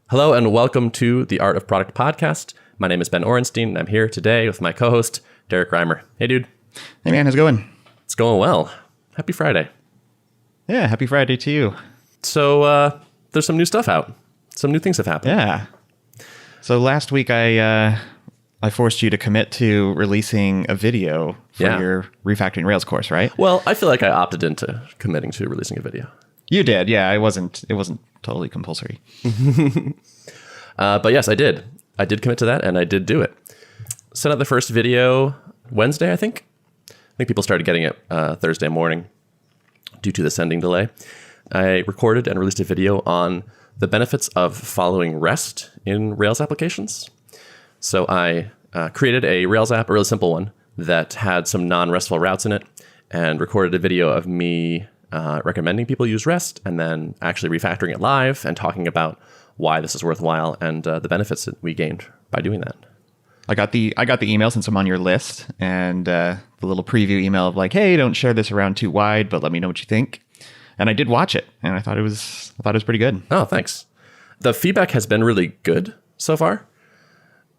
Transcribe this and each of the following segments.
Hello and welcome to the Art of Product podcast. My name is Ben Orenstein and I'm here today with my co-host, Derek Reimer. Hey, dude. Hey, man. How's it going? It's going well. Happy Friday. Yeah, happy Friday to you. So there's some new stuff out. Some new things have happened. Yeah. So last week I forced you to commit to releasing a video for your Refactoring Rails course, right? Well, I feel like I opted into committing to releasing a video. You did. Yeah, it wasn't totally compulsory. But yes, I did. I did commit to that and I did do it. Sent out the first video Wednesday, I think. I think people started getting it Thursday morning due to the sending delay. I recorded and released a video on the benefits of following REST in Rails applications. So I created a Rails app, a really simple one, that had some non-RESTful routes in it, and recorded a video of me recommending people use REST and then actually refactoring it live and talking about why this is worthwhile and the benefits that we gained by doing that. I got the email since I'm on your list, and the little preview email of like, hey, don't share this around too wide, but let me know what you think. And I did watch it, and I thought it was pretty good. Oh, thanks. The feedback has been really good so far.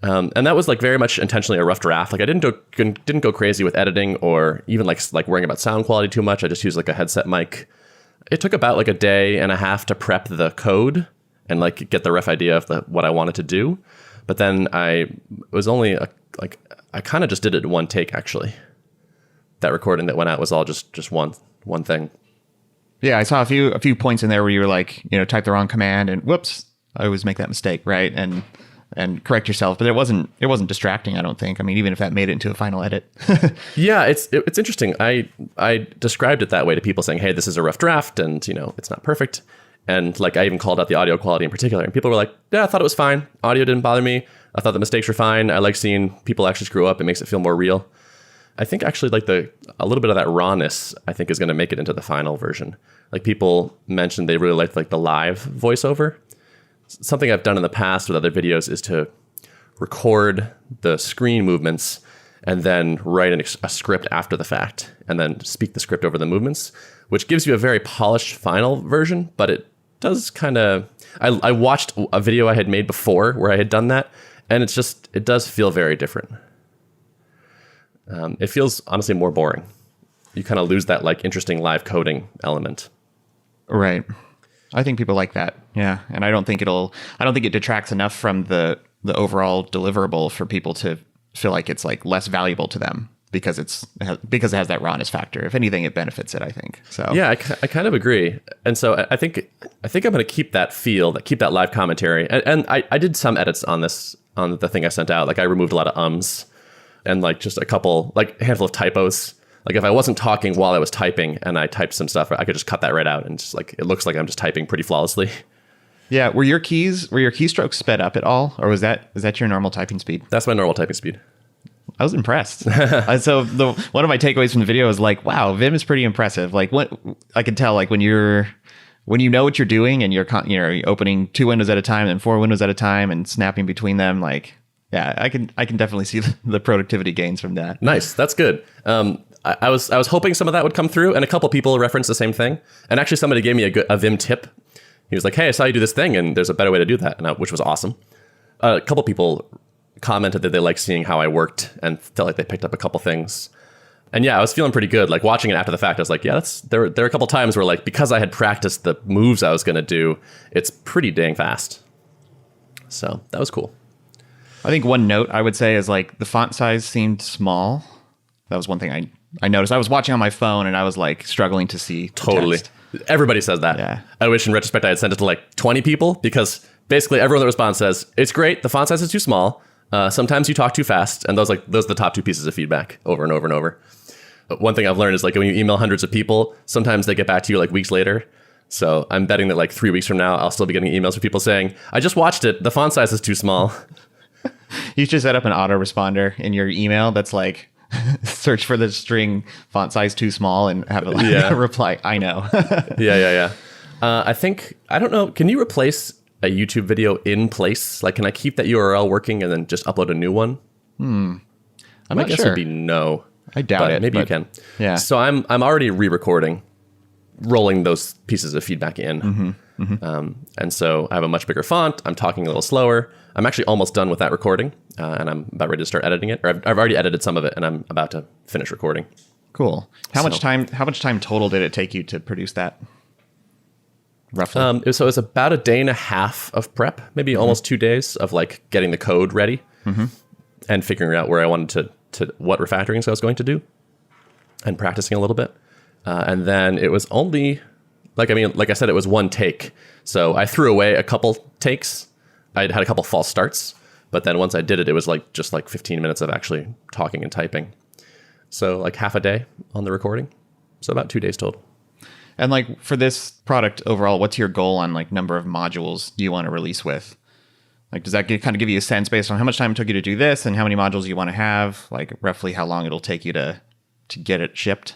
And that was like very much intentionally a rough draft. Like I didn't go crazy with editing or even like worrying about sound quality too much. I just used like a headset mic. It took about like a day and a half to prep the code and like get the rough idea of what I wanted to do. But then I kind of just did it in one take actually. That recording that went out was all just one thing. Yeah, I saw a few points in there where you were like, type the wrong command and whoops, I always make that mistake, right? And correct yourself, but it wasn't distracting, I don't think. I mean, even if that made it into a final edit. Yeah, it's interesting. I described it that way to people saying, hey, this is a rough draft and, it's not perfect. And like I even called out the audio quality in particular. And people were like, yeah, I thought it was fine. Audio didn't bother me. I thought the mistakes were fine. I like seeing people actually screw up. It makes it feel more real. I think actually like a little bit of that rawness, I think, is going to make it into the final version. Like people mentioned they really liked like the live voiceover. Something I've done in the past with other videos is to record the screen movements and then write a script after the fact and then speak the script over the movements, which gives you a very polished final version, but it does kind of... I watched a video I had made before where I had done that, and it does feel very different. It feels honestly more boring. You kind of lose that like interesting live coding element. Right. I think people like that. Yeah. And I don't think it detracts enough from the overall deliverable for people to feel like it's like less valuable to them because it has that rawness factor. If anything, it benefits it, I think. So yeah, I kind of agree. And so I think I'm going to keep that keep that live commentary. And I did some edits on the thing I sent out. Like I removed a lot of ums and like just a handful of typos. Like if I wasn't talking while I was typing and I typed some stuff, I could just cut that right out and just like it looks like I'm just typing pretty flawlessly. Yeah, were your keystrokes sped up at all, or was that your normal typing speed? That's my normal typing speed. I was impressed. So one of my takeaways from the video is like, wow, Vim is pretty impressive. Like what I can tell, like when you know what you're doing and you're opening 2 windows at a time and 4 windows at a time and snapping between them, like yeah, I can definitely see the productivity gains from that. Nice, that's good. I was hoping some of that would come through, and a couple people referenced the same thing. And actually, somebody gave me a Vim tip. He was like, "Hey, I saw you do this thing, and there's a better way to do that," which was awesome. A couple people commented that they liked seeing how I worked and felt like they picked up a couple things. And yeah, I was feeling pretty good. Like watching it after the fact, I was like, "Yeah, there were a couple times where like because I had practiced the moves I was going to do, it's pretty dang fast." So that was cool. I think one note I would say is like the font size seemed small. That was one thing I noticed. I was watching on my phone and I was like struggling to see totally. text. Everybody says that. Yeah. I wish in retrospect I had sent it to like 20 people because basically everyone that responds says, it's great, the font size is too small. Sometimes you talk too fast. And those are the top 2 pieces of feedback over and over and over. But one thing I've learned is like when you email hundreds of people, sometimes they get back to you like weeks later. So I'm betting that like 3 weeks from now, I'll still be getting emails from people saying, I just watched it, the font size is too small. You should set up an autoresponder in your email that's like, search for the string font size too small and have a reply. I know. Yeah. I don't know. Can you replace a YouTube video in place? Like, can I keep that URL working and then just upload a new one? I'm My not guess sure. would be no. I doubt it. Maybe you can. Yeah. So I'm already re-recording, rolling those pieces of feedback in. Mm-hmm. And so I have a much bigger font. I'm talking a little slower. I'm actually almost done with that recording, and I'm about ready to start editing it. Or I've already edited some of it, and I'm about to finish recording. Cool. How much time total did it take you to produce that? Roughly. So it was about a day and a half of prep, maybe almost 2 days of like getting the code ready and figuring out where I wanted to what refactorings I was going to do and practicing a little bit. And then it was only like I said, it was one take. So I threw away a couple takes. I had a couple false starts, but then once I did it, it was like just like 15 minutes of actually talking and typing. So like half a day on the recording. So about 2 days total. And like for this product overall, what's your goal on like number of modules you want to release with? Like, does that kind of give you a sense based on how much time it took you to do this and how many modules you want to have? Like roughly how long it'll take you to get it shipped?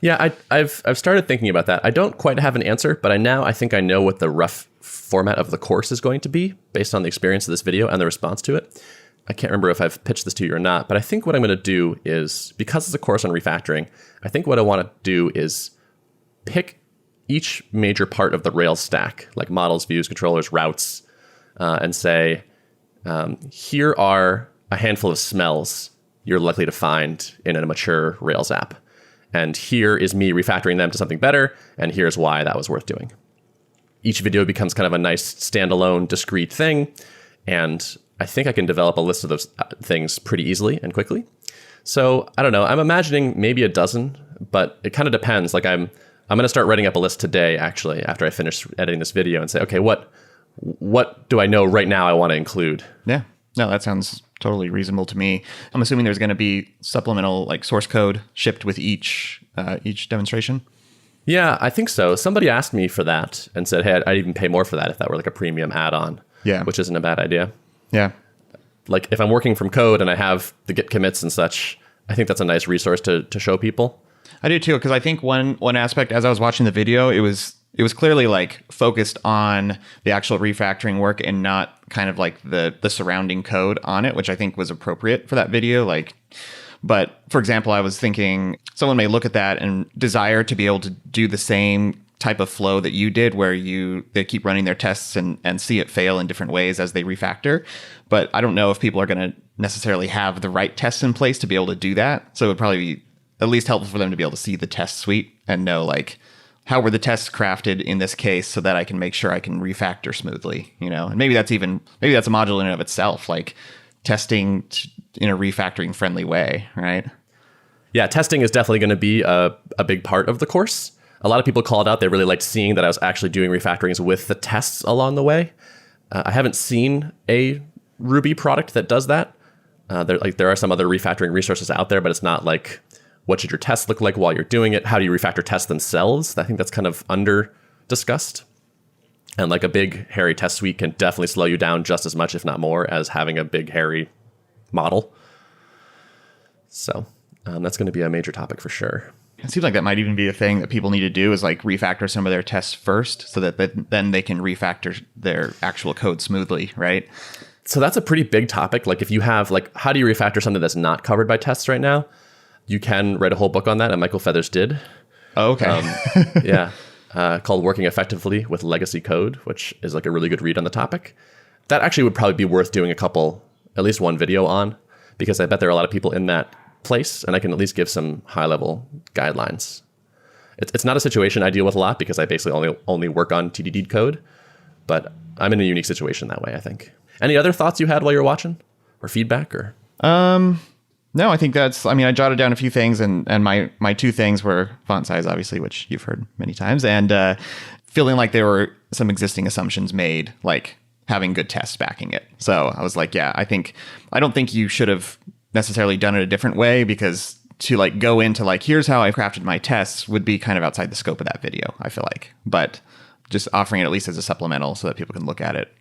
Yeah, I've started thinking about that. I don't quite have an answer, but I think I know what the rough format of the course is going to be based on the experience of this video and the response to it. I can't remember if I've pitched this to you or not, but I think what I'm going to do is, because it's a course on refactoring, I think what I want to do is pick each major part of the Rails stack, like models, views, controllers, routes, and say, here are a handful of smells you're likely to find in a mature Rails app. And here is me refactoring them to something better, and here's why that was worth doing. Each video becomes kind of a nice standalone, discrete thing, and I think I can develop a list of those things pretty easily and quickly. So I don't know. I'm imagining maybe a dozen, but it kind of depends. Like I'm going to start writing up a list today, actually, after I finish editing this video, and say, okay, what do I know right now I want to include? Yeah. No, that sounds totally reasonable to me. I'm assuming there's going to be supplemental like source code shipped with each demonstration. Yeah, I think so. Somebody asked me for that and said, hey, I'd even pay more for that if that were like a premium add-on. Yeah. Which isn't a bad idea. Yeah. Like if I'm working from code and I have the Git commits and such, I think that's a nice resource to show people. I do too, because I think one aspect as I was watching the video, it was clearly like focused on the actual refactoring work and not kind of like the surrounding code on it, which I think was appropriate for that video. But for example, I was thinking someone may look at that and desire to be able to do the same type of flow that you did, where they keep running their tests and see it fail in different ways as they refactor. But I don't know if people are going to necessarily have the right tests in place to be able to do that. So it would probably be at least helpful for them to be able to see the test suite and know like, how were the tests crafted in this case so that I can make sure I can refactor smoothly, and maybe that's a module in and of itself, like testing in a refactoring friendly way, right? Yeah, testing is definitely going to be a big part of the course. A lot of people called out, they really liked seeing that I was actually doing refactorings with the tests along the way. I haven't seen a Ruby product that does that. There are some other refactoring resources out there, but it's not like, what should your tests look like while you're doing it? How do you refactor tests themselves? I think that's kind of under discussed. And like a big hairy test suite can definitely slow you down just as much, if not more, as having a big hairy model. So that's going to be a major topic for sure. It seems like that might even be a thing that people need to do, is like refactor some of their tests first so that then they can refactor their actual code smoothly, right? So that's a pretty big topic. Like if you have like, how do you refactor something that's not covered by tests right now? You can write a whole book on that, and Michael Feathers did. Oh, okay. Yeah. Called Working Effectively with Legacy Code, which is like a really good read on the topic. That actually would probably be worth doing at least one video on, because I bet there are a lot of people in that place, and I can at least give some high-level guidelines. It's not a situation I deal with a lot because I basically only work on TDD code, but I'm in a unique situation that way, I think. Any other thoughts you had while you were watching, or feedback, or? No, I think I jotted down a few things, and my two things were font size, obviously, which you've heard many times, and feeling like there were some existing assumptions made, like having good tests backing it. So I was like, yeah, I don't think you should have necessarily done it a different way, because to like go into like, here's how I crafted my tests would be kind of outside the scope of that video, I feel like. But just offering it at least as a supplemental so that people can look at it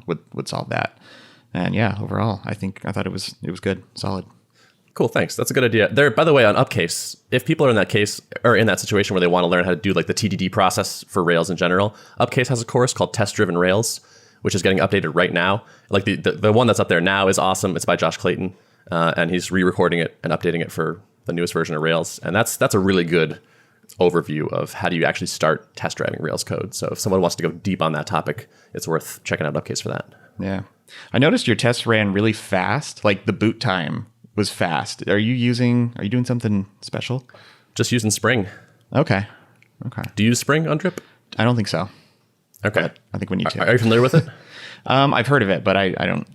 would solve that. And yeah, overall, I thought it was good, solid. Cool, thanks. That's a good idea. There, by the way, on Upcase, if people are in that case or in that situation where they want to learn how to do like the TDD process for Rails in general, Upcase has a course called Test-Driven Rails, which is getting updated right now. Like the one that's up there now is awesome. It's by Josh Clayton, and he's re-recording it and updating it for the newest version of Rails. And that's a really good overview of how do you actually start test driving Rails code. So if someone wants to go deep on that topic, it's worth checking out Upcase for that. Yeah. I noticed your tests ran really fast. Like the boot time was fast. Are you doing something special? Just using Spring. Okay. Do you use Spring on Drip? I don't think so. Okay. But I think we need to. Are you familiar with it? I've heard of it, but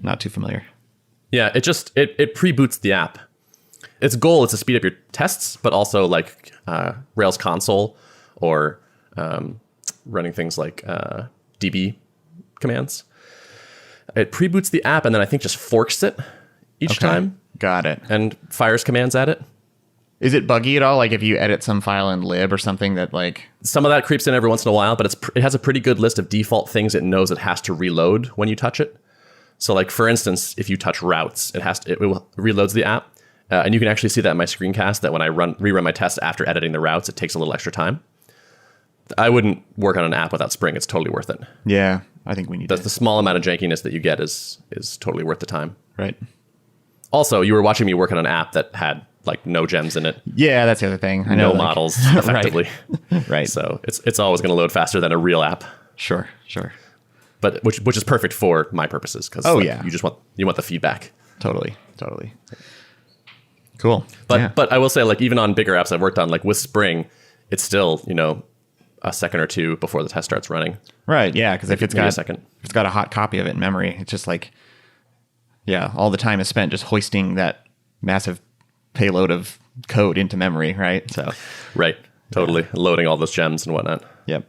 not too familiar. Yeah, it pre-boots the app. Its goal is to speed up your tests, but also like Rails console or running things like DB commands. It pre-boots the app and then I think just forks it each time. Got it. And fires commands at it. Is it buggy at all? Like if you edit some file in lib or something that like... Some of that creeps in every once in a while, but it has a pretty good list of default things it knows it has to reload when you touch it. So like for instance, if you touch routes, it reloads the app. And you can actually see that in my screencast that when I rerun my test after editing the routes, it takes a little extra time. I wouldn't work on an app without Spring. It's totally worth it. Yeah, I think we need the small amount of jankiness that you get is totally worth the time. Right. Also, you were watching me work on an app that had like no gems in it. Yeah, that's the other thing. I know, no models, effectively. Right. So it's always going to load faster than a real app. Sure. But which is perfect for my purposes because you just want the feedback. Totally. Cool. But I will say, like, even on bigger apps I've worked on, like with Spring, it's still, a second or two before the test starts running. Right. Yeah. Because if it's got a hot copy of it in memory, it's just like, all the time is spent just hoisting that massive payload of code into memory. Right. So. Right. Totally. Loading all those gems and whatnot. Yep.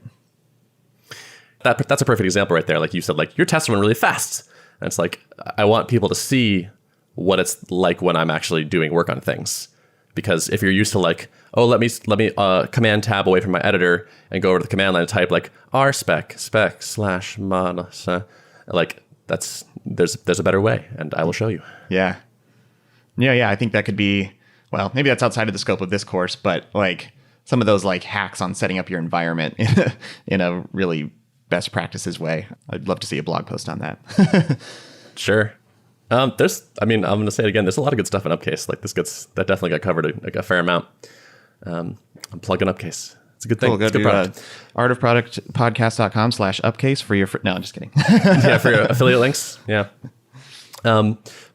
That's a perfect example right there. Like you said, like your tests run really fast. And it's like, I want people to see what it's like when I'm actually doing work on things. Because if you're used to like, oh, let me command tab away from my editor and go over to the command line and type like /spec/mod, like there's a better way, and I will show you. Yeah. I think that could be, well, maybe that's outside of the scope of this course, but like some of those like hacks on setting up your environment in a really best practices way. I'd love to see a blog post on that. Sure. I'm going to say it again. There's a lot of good stuff in Upcase. Like that definitely got covered a fair amount. I'm plugging Upcase. It's a good thing. Cool. Go it's a good to artofproductpodcast.com/upcase for your no, I'm just kidding. Yeah, for your affiliate links. Yeah.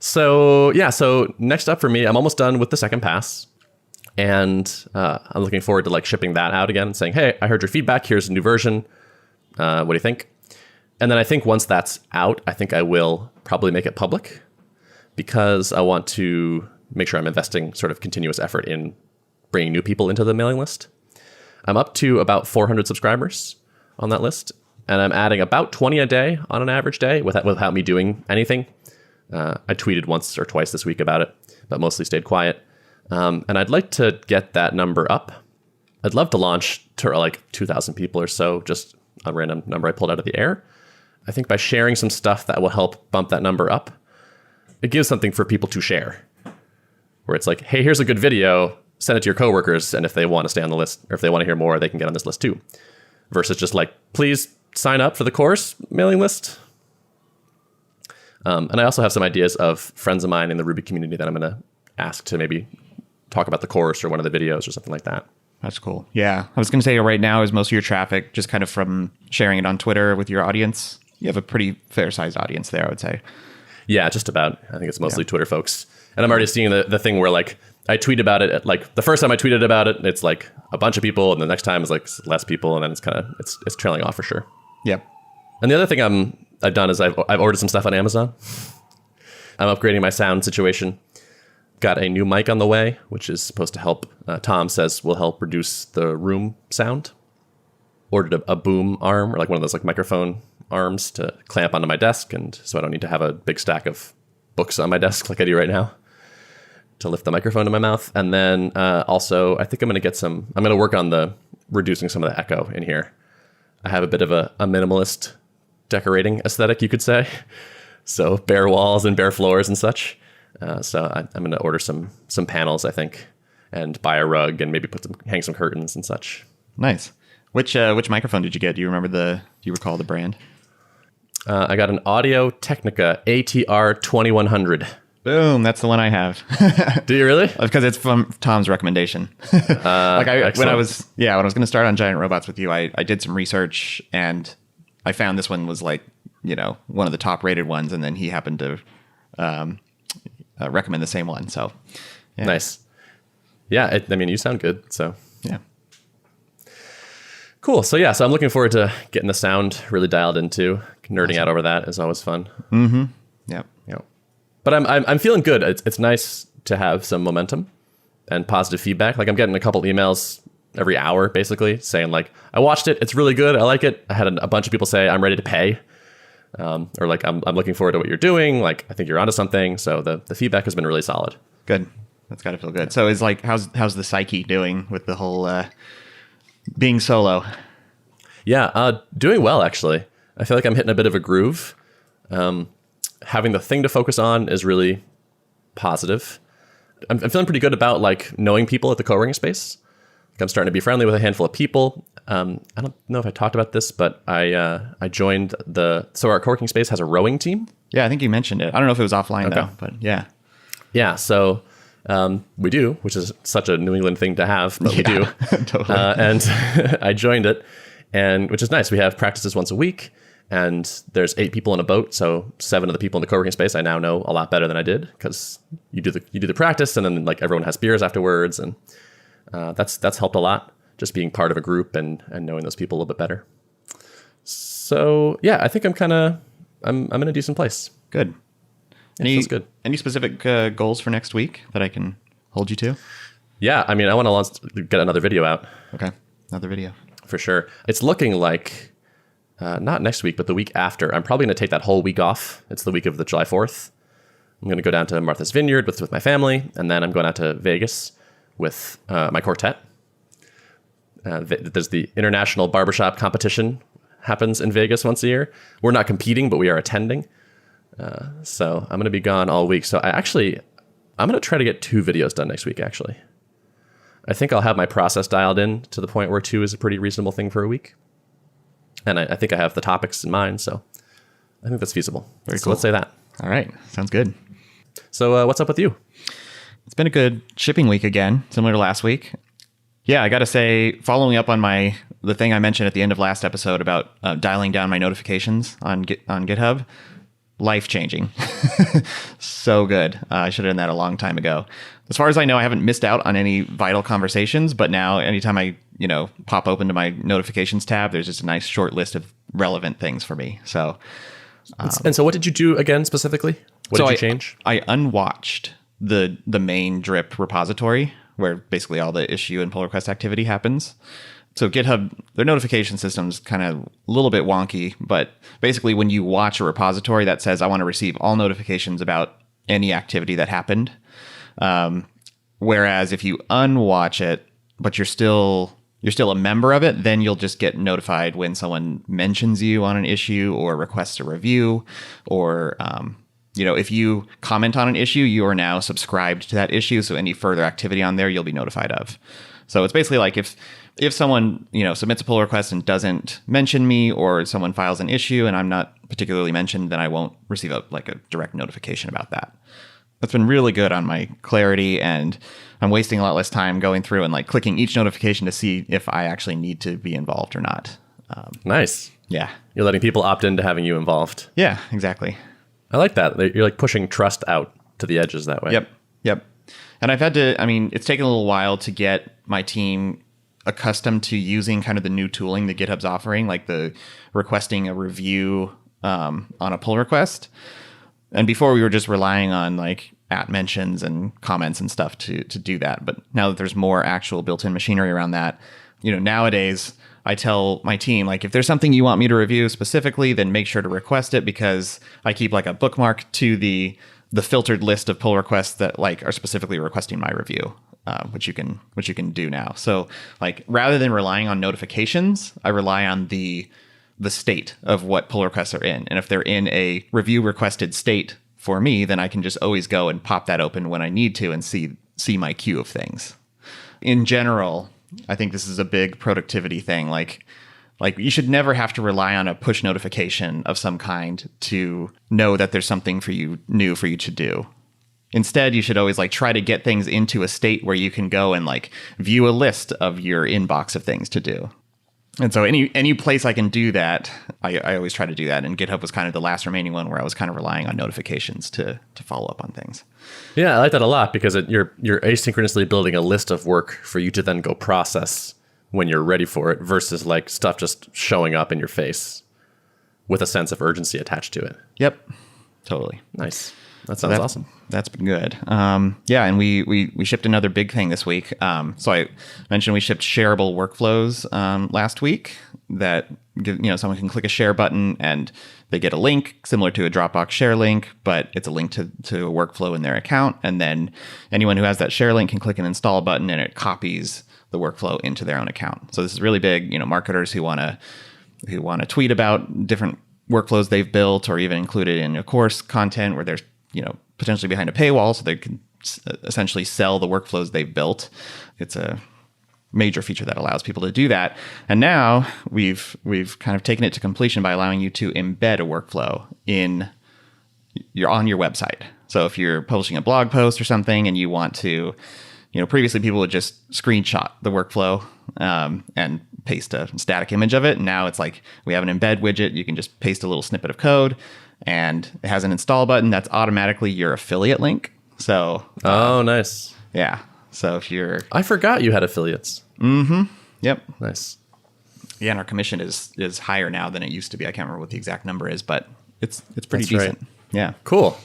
So next up for me, I'm almost done with the second pass. And I'm looking forward to like shipping that out again and saying, hey, I heard your feedback. Here's a new version. What do you think? And then I think once that's out, I think I will probably make it public because I want to make sure I'm investing sort of continuous effort in bringing new people into the mailing list. I'm up to about 400 subscribers on that list, and I'm adding about 20 a day on an average day without me doing anything. I tweeted once or twice this week about it, but mostly stayed quiet. And I'd like to get that number up. I'd love to launch to like 2,000 people or so, just a random number I pulled out of the air. I think by sharing some stuff that will help bump that number up, it gives something for people to share. Where it's like, hey, here's a good video, send it to your coworkers, and if they want to stay on the list, or if they want to hear more, they can get on this list too. Versus just like, please sign up for the course mailing list. And I also have some ideas of friends of mine in the Ruby community that I'm going to ask to maybe talk about the course or one of the videos or something like that. That's cool. Yeah. I was going to say right now is most of your traffic just kind of from sharing it on Twitter with your audience. You have a pretty fair-sized audience there, I would say. Yeah, just about. I think it's mostly Twitter folks. And I'm already seeing the thing where like I tweet about it, like the first time I tweeted about it, it's like a bunch of people, and the next time is like less people, and then it's kind of it's trailing off for sure. Yep. And the other thing I've done is I've ordered some stuff on Amazon. I'm upgrading my sound situation. Got a new mic on the way, which is supposed to help. Tom says will help reduce the room sound. Ordered a boom arm, or like one of those like microphone arms to clamp onto my desk, and so I don't need to have a big stack of books on my desk like I do right now to lift the microphone to my mouth. And then also, I think I'm going to work on reducing some of the echo in here. I have a bit of a minimalist decorating aesthetic, you could say. So bare walls and bare floors and such. So I'm going to order some panels, I think, and buy a rug and maybe hang some curtains and such. Nice. Which microphone did you get? Do you recall the brand? I got an Audio Technica ATR 2100. Boom, that's the one I have. Do you really? Because it's from Tom's recommendation. When I was going to start on giant robots with you, I did some research and I found this one was like, one of the top rated ones, and then he happened to recommend the same one. So yeah. Nice. Yeah, you sound good. So yeah. Cool. So yeah, so I'm looking forward to getting the sound really dialed into. Nerding out over that is always fun. Mm-hmm. Yep. But I'm feeling good. It's nice to have some momentum and positive feedback. Like I'm getting a couple emails every hour, basically saying like, I watched it. It's really good. I like it. I had a bunch of people say I'm ready to pay, or like I'm looking forward to what you're doing. Like I think you're onto something. So the feedback has been really solid. Good. That's got to feel good. So is like how's the psyche doing with the whole being solo? Yeah, doing well actually. I feel like I'm hitting a bit of a groove. Having the thing to focus on is really positive. I'm feeling pretty good about like knowing people at the co-working space. Like, I'm starting to be friendly with a handful of people. I don't know if I talked about this, but I joined so our co-working space has a rowing team. Yeah, I think you mentioned it. I don't know if it was offline though, but yeah. Yeah, so we do, which is such a New England thing to have, but we do. Totally. And I joined it, and which is nice. We have practices once a week. And there's 8 people in a boat, so 7 of the people in the co-working space I now know a lot better than I did, because you do the practice, and then like everyone has beers afterwards, and that's helped a lot. Just being part of a group and knowing those people a little bit better. So yeah, I think I'm in a decent place. Good. Feels good. Any specific goals for next week that I can hold you to? Yeah, I want to get another video out. Okay, another video for sure. It's looking like. Not next week, but the week after. I'm probably going to take that whole week off. It's the week of the July 4th. I'm going to go down to Martha's Vineyard with my family, and then I'm going out to Vegas with my quartet. There's the International Barbershop Competition happens in Vegas once a year. We're not competing, but we are attending. So I'm going to be gone all week. So I'm going to try to get 2 videos done next week, actually. I think I'll have my process dialed in to the point where 2 is a pretty reasonable thing for a week. And I think I have the topics in mind, so I think that's feasible. Very so cool. Let's say that. All right. Sounds good. So what's up with you? It's been a good shipping week again, similar to last week. Yeah, I got to say, following up on the thing I mentioned at the end of last episode about dialing down my notifications on GitHub, life-changing. So good. I should have done that a long time ago. As far as I know, I haven't missed out on any vital conversations, but now anytime I pop open to my notifications tab, there's just a nice short list of relevant things for me. So, and so what did you do again specifically? What did you change? I unwatched the main drip repository where basically all the issue and pull request activity happens. So GitHub, their notification system's kind of a little bit wonky, but basically when you watch a repository that says, I want to receive all notifications about any activity that happened. Whereas if you unwatch it, but you're still a member of it, then you'll just get notified when someone mentions you on an issue or requests a review, or if you comment on an issue, you are now subscribed to that issue. So any further activity on there, you'll be notified of. So it's basically like if someone submits a pull request and doesn't mention me, or someone files an issue and I'm not particularly mentioned, then I won't receive a direct notification about that. That's been really good on my clarity, and I'm wasting a lot less time going through and clicking each notification to see if I actually need to be involved or not. Nice. Yeah. You're letting people opt into having you involved. Yeah, exactly. I like that. You're pushing trust out to the edges that way. Yep. And I've had to, it's taken a little while to get my team accustomed to using kind of the new tooling that GitHub's offering, like the requesting a review on a pull request. And before we were just relying on at mentions and comments and stuff to do that. But now that there's more actual built-in machinery around that, nowadays I tell my team, if there's something you want me to review specifically, then make sure to request it, because I keep a bookmark to the filtered list of pull requests that are specifically requesting my review, which you can do now. So rather than relying on notifications, I rely on the state of what pull requests are in. And if they're in a review requested state for me, then I can just always go and pop that open when I need to and see my queue of things. In general, I think this is a big productivity thing. You should never have to rely on a push notification of some kind to know that there's something new for you to do. Instead, you should always like try to get things into a state where you can go and like view a list of your inbox of things to do. And so any place I can do that, I always try to do that. And GitHub was kind of the last remaining one where I was kind of relying on notifications to follow up on things. Yeah, I like that a lot because you're asynchronously building a list of work for you to then go process when you're ready for it versus like stuff just showing up in your face with a sense of urgency attached to it. Yep, totally. Nice. That sounds awesome. That's been good. Yeah, and we shipped another big thing this week. So I mentioned we shipped shareable workflows last week that someone can click a share button and they get a link similar to a Dropbox share link, but it's a link to a workflow in their account. And then anyone who has that share link can click an install button and it copies the workflow into their own account. So this is really big. Marketers who want to tweet about different workflows they've built or even include it in a course content where there's potentially behind a paywall so they can essentially sell the workflows they've built. It's a major feature that allows people to do that. And now we've kind of taken it to completion by allowing you to embed a workflow on your website. So if you're publishing a blog post or something and you want to, previously people would just screenshot the workflow and paste a static image of it. And now it's like we have an embed widget. You can just paste a little snippet of code and it has an install button that's automatically your affiliate link. So nice. Yeah. So if I forgot you had affiliates. Mm-hmm. Yep. Nice. Yeah, and our commission is higher now than it used to be. I can't remember what the exact number is, but it's pretty That's decent. Right. Yeah. Cool.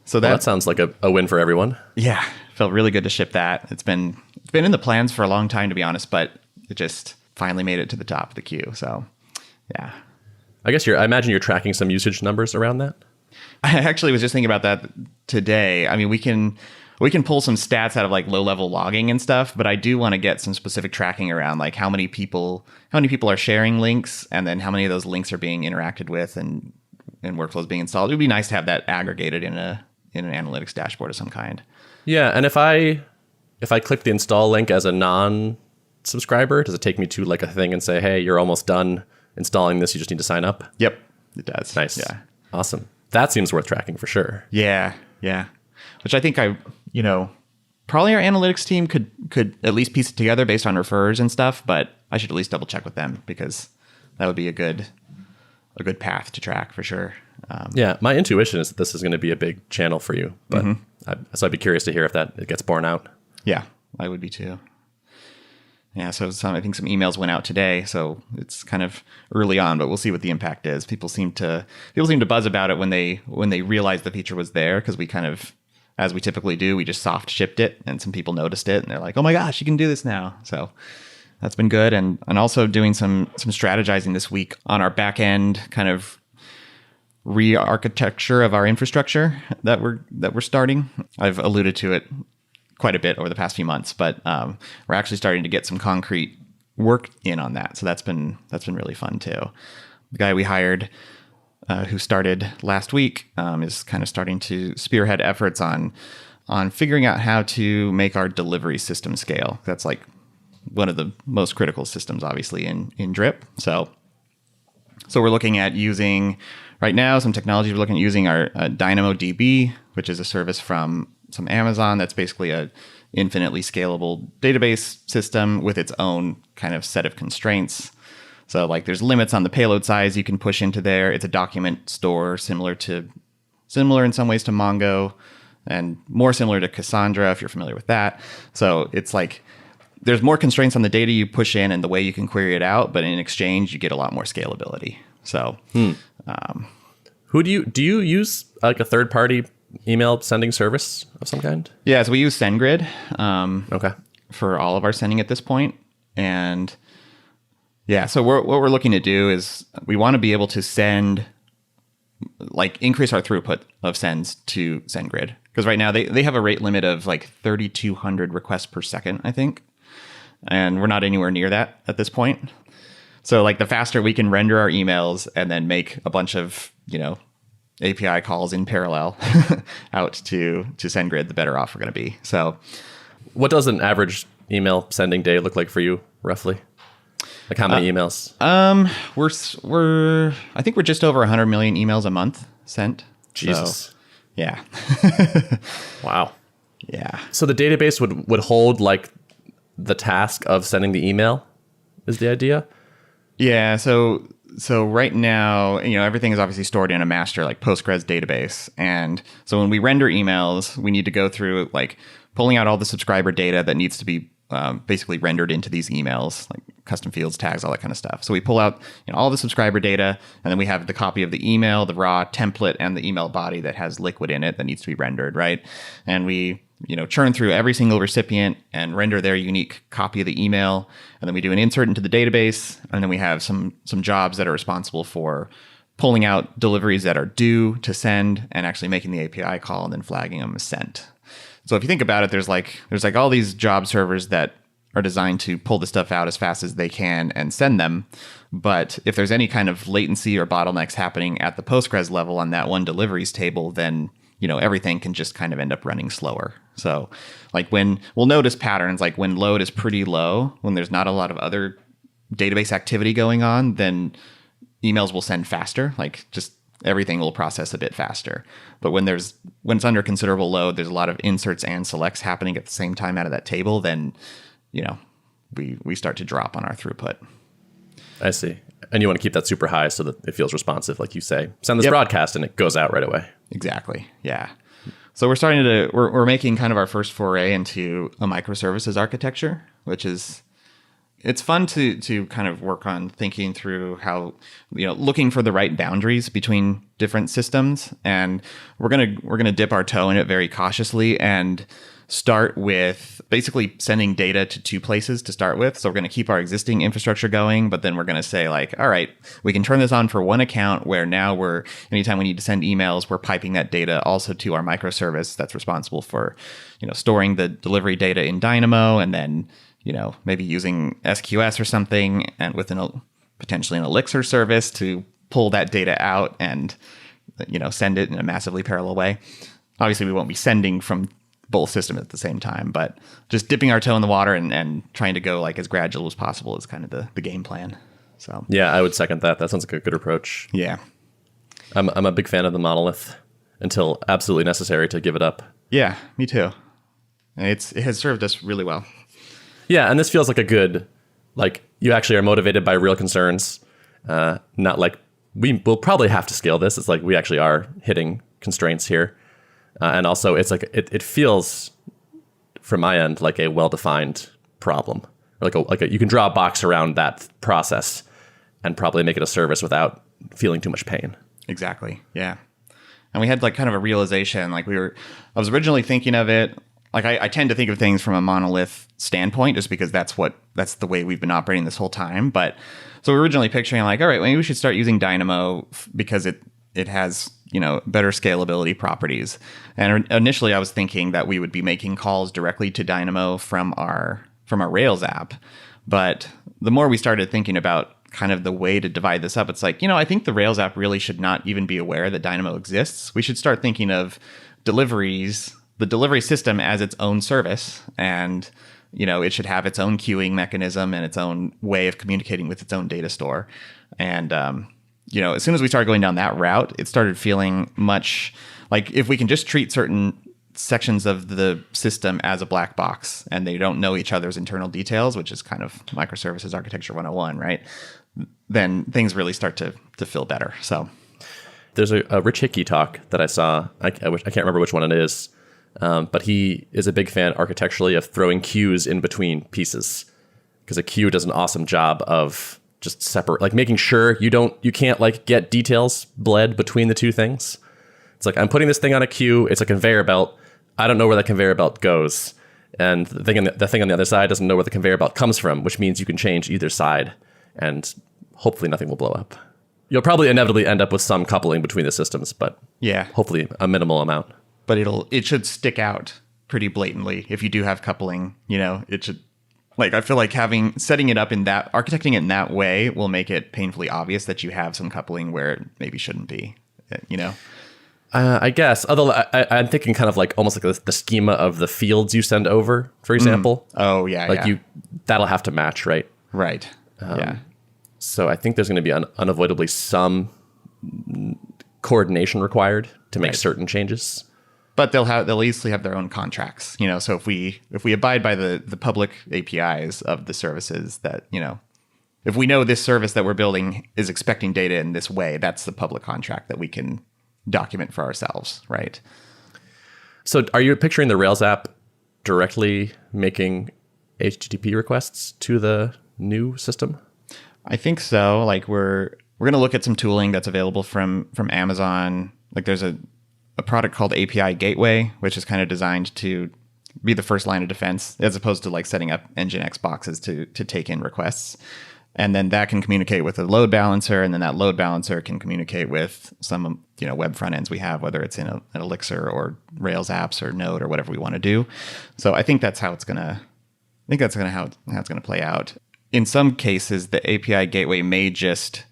So that sounds like a win for everyone. Yeah. Felt really good to ship that. It's been in the plans for a long time, to be honest, but it just finally made it to the top of the queue. So yeah. I guess I imagine you're tracking some usage numbers around that. I actually was just thinking about that today. I mean, we can pull some stats out of like low level logging and stuff, but I do want to get some specific tracking around like how many people are sharing links and then how many of those links are being interacted with and workflows being installed. It would be nice to have that aggregated in an analytics dashboard of some kind. Yeah, and if I click the install link as a non-subscriber, does it take me to like a thing and say, "Hey, you're almost done installing this, you just need to sign up"? Yep, it does. Nice. Yeah. Awesome. That seems worth tracking for sure. Yeah. Which I think probably our analytics team could at least piece it together based on referrers and stuff, but I should at least double check with them because that would be a good path to track for sure. Yeah, my intuition is that this is going to be a big channel for you, but so I'd be curious to hear if it gets borne out. Yeah, I would be too. Yeah, so I think some emails went out today, so it's kind of early on, but we'll see what the impact is. People seem to buzz about it when they realized the feature was there, because we kind of, as we typically do, we just soft shipped it, and some people noticed it, and they're like, "Oh my gosh, you can do this now!" So that's been good, and also doing some strategizing this week on our back end kind of re-architecture of our infrastructure that we're starting. I've alluded to it quite a bit over the past few months, but we're actually starting to get some concrete work in on that. So that's been really fun too. The guy we hired who started last week is kind of starting to spearhead efforts on figuring out how to make our delivery system scale. That's like one of the most critical systems, obviously, in Drip. So we're looking at using right now some technology. We're looking at using our DynamoDB, which is a service from Amazon that's basically a infinitely scalable database system with its own kind of set of constraints. So like there's limits on the payload size you can push into there. It's a document store similar in some ways to Mongo and more similar to Cassandra, if you're familiar with that. So it's like there's more constraints on the data you push in and the way you can query it out, but in exchange you get a lot more scalability. So who do you use like a third party email sending service of some kind? Yeah, so we use SendGrid okay, for all of our sending at this point. And yeah, so what we're looking to do is we want to be able to increase our throughput of sends to SendGrid. Because right now they have a rate limit of like 3,200 requests per second, I think. And we're not anywhere near that at this point. So like the faster we can render our emails and then make a bunch of, API calls in parallel out to SendGrid, the better off we're going to be. So what does an average email sending day look like for you, roughly? Like how many emails? I think we're just over 100 million emails a month sent. Jesus. So, Yeah. Wow. Yeah. So the database would hold like the task of sending the email is the idea? Yeah. So right now, everything is obviously stored in a master like Postgres database. And so when we render emails, we need to go through like pulling out all the subscriber data that needs to be basically rendered into these emails, like custom fields, tags, all that kind of stuff. So we pull out all the subscriber data, and then we have the copy of the email, the raw template, and the email body that has liquid in it that needs to be rendered, right? And we churn through every single recipient and render their unique copy of the email, and then we do an insert into the database, and then we have some jobs that are responsible for pulling out deliveries that are due to send and actually making the API call and then flagging them as sent. So if you think about it, there's like all these job servers that are designed to pull the stuff out as fast as they can and send them. But if there's any kind of latency or bottlenecks happening at the Postgres level on that one deliveries table, then everything can just kind of end up running slower. So like when we'll notice patterns, like when load is pretty low, when there's not a lot of other database activity going on, then emails will send faster, like just everything will process a bit faster. But when it's under considerable load, there's a lot of inserts and selects happening at the same time out of that table, then we start to drop on our throughput. I see. And you want to keep that super high so that it feels responsive, like you say. Send this broadcast and it goes out right away. Exactly. Yeah. So we're making kind of our first foray into a microservices architecture, which is it's fun to kind of work on thinking through how, looking for the right boundaries between different systems. And we're gonna dip our toe in it very cautiously and start with basically sending data to two places to start with. So we're going to keep our existing infrastructure going, but then we're going to say like, all right, we can turn this on for one account where now anytime we need to send emails, we're piping that data also to our microservice that's responsible for, storing the delivery data in Dynamo, and then, maybe using SQS or something, and with potentially an Elixir service to pull that data out and, send it in a massively parallel way. Obviously, we won't be sending from both systems at the same time, but just dipping our toe in the water and trying to go like as gradual as possible is kind of the game plan. So yeah, I would second that. That sounds like a good approach. Yeah. I'm a big fan of the monolith until absolutely necessary to give it up. Yeah, me too. It has served us really well. Yeah, and this feels like a good, like you actually are motivated by real concerns, not like we'll probably have to scale this. It's like we actually are hitting constraints here. And also, it's like it feels, from my end, like a well-defined problem. Like you can draw a box around that process and probably make it a service without feeling too much pain. Exactly. Yeah. And we had like kind of a realization. Like I was originally thinking of it. Like I tend to think of things from a monolith standpoint, just because that's the way we've been operating this whole time. But so we're originally picturing like, all right, maybe we should start using Dynamo because it has better scalability properties. And initially I was thinking that we would be making calls directly to Dynamo from our Rails app. But the more we started thinking about kind of the way to divide this up, it's like, I think the Rails app really should not even be aware that Dynamo exists. We should start thinking of the delivery system as its own service. And, it should have its own queuing mechanism and its own way of communicating with its own data store. And, as soon as we started going down that route, it started feeling much like if we can just treat certain sections of the system as a black box and they don't know each other's internal details, which is kind of microservices architecture 101, right? Then things really start to feel better. So there's a Rich Hickey talk that I saw. I can't remember which one it is, but he is a big fan architecturally of throwing queues in between pieces, because a queue does an awesome job of just separate, like making sure you can't like get details bled between the two things. It's like I'm putting this thing on a queue. It's a conveyor belt. I don't know where that conveyor belt goes, and the thing on the other side doesn't know where the conveyor belt comes from, which means you can change either side, and hopefully nothing will blow up. You'll probably inevitably end up with some coupling between the systems, but yeah, hopefully a minimal amount. But it should stick out pretty blatantly if you do have coupling. It should. Like, I feel like setting it up architecting it in that way will make it painfully obvious that you have some coupling where it maybe shouldn't be, I guess. Although I'm thinking kind of like almost like the schema of the fields you send over, for example. Oh, yeah. Like that'll have to match, right? Right. Yeah. So I think there's going to be unavoidably some coordination required to make Right. certain changes. But they'll easily have their own contracts, so if we abide by the public APIs of the services that, if we know this service that we're building is expecting data in this way, that's the public contract that we can document for ourselves, right? So are you picturing the Rails app directly making HTTP requests to the new system? I think so. Like we're going to look at some tooling that's available from Amazon. Like there's a product called API Gateway, which is kind of designed to be the first line of defense as opposed to like setting up Nginx boxes to take in requests. And then that can communicate with a load balancer, and then that load balancer can communicate with some web front ends we have, whether it's in an Elixir or Rails apps or Node or whatever we want to do. So I think that's how it's gonna. how it's gonna play out. In some cases, the API gateway may just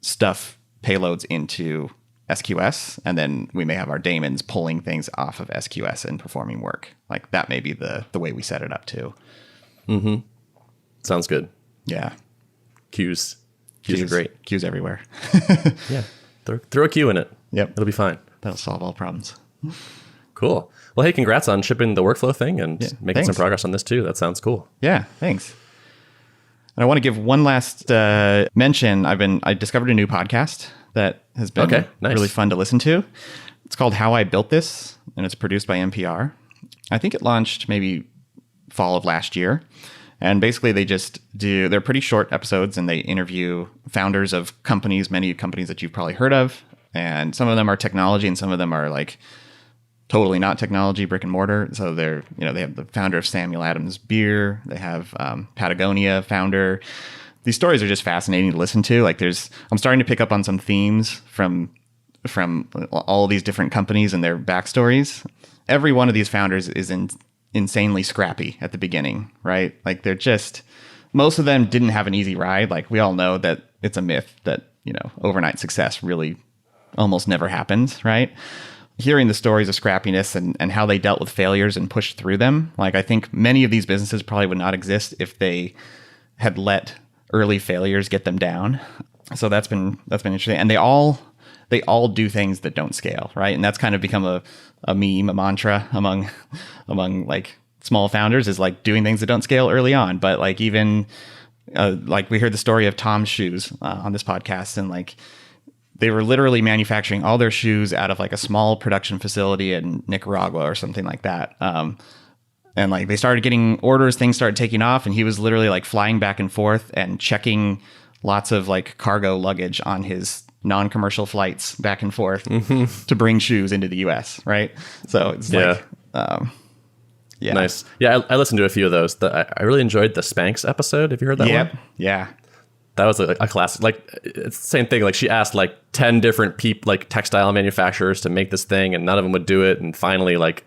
stuff payloads into SQS, and then we may have our daemons pulling things off of SQS and performing work. Like that may be the way we set it up too. Mm-hmm. Sounds good. Yeah. Queues are great. Queues everywhere. Yeah. Throw a queue in it. Yep. It'll be fine. That'll solve all problems. Cool. Well, hey, congrats on shipping the workflow thing and making some progress on this too. That sounds cool. Yeah, thanks. And I want to give one last mention. I discovered a new podcast that has been nice. really fun to listen to. It's called How I Built This, and it's produced by NPR. I think it launched maybe fall of last year. And basically they're pretty short episodes, and they interview founders of companies, many companies that you've probably heard of. And some of them are technology and some of them are like totally not technology, brick and mortar. So they have the founder of Samuel Adams Beer. They have Patagonia founder. These stories are just fascinating to listen to. Like I'm starting to pick up on some themes from all these different companies and their backstories. Every one of these founders is insanely scrappy at the beginning, right? Like most of them didn't have an easy ride. Like we all know that it's a myth that, overnight success really almost never happens, right? Hearing the stories of scrappiness and how they dealt with failures and pushed through them. Like I think many of these businesses probably would not exist if they had let early failures get them down. So that's been interesting. And they all do things that don't scale, right? And that's kind of become a meme, a mantra among like small founders is like doing things that don't scale early on. But like even like we heard the story of Tom's shoes on this podcast, and like they were literally manufacturing all their shoes out of like a small production facility in Nicaragua or something like that. And like they started getting orders, things started taking off, and he was literally like flying back and forth and checking lots of like cargo luggage on his non-commercial flights back and forth to bring shoes into the US, right? So it's like, nice. Yeah, I listened to a few of those. I really enjoyed the Spanx episode. Have you heard that one? Yeah. That was a classic. Like it's the same thing. Like she asked like 10 different like textile manufacturers to make this thing, and none of them would do it. And finally, like,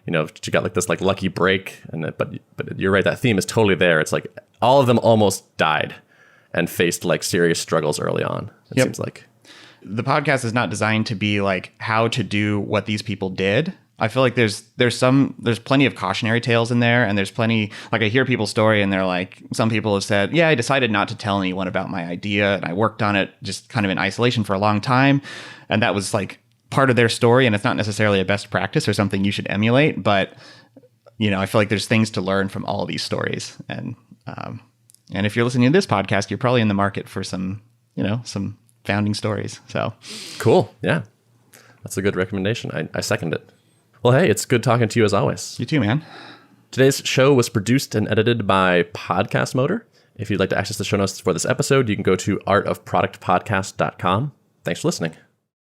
she got like this like lucky break. But you're right. That theme is totally there. It's like all of them almost died and faced like serious struggles early on. It seems like the podcast is not designed to be like how to do what these people did. I feel like there's plenty of cautionary tales in there, and there's plenty, like I hear people's story and they're like, some people have said, yeah, I decided not to tell anyone about my idea and I worked on it just kind of in isolation for a long time. And that was like part of their story, and it's not necessarily a best practice or something you should emulate, but I feel like there's things to learn from all of these stories. And if you're listening to this podcast, you're probably in the market for some founding stories. So cool. Yeah. That's a good recommendation. I second it. Well, hey, it's good talking to you as always. You too, man. Today's show was produced and edited by Podcast Motor. If you'd like to access the show notes for this episode, you can go to artofproductpodcast.com. Thanks for listening.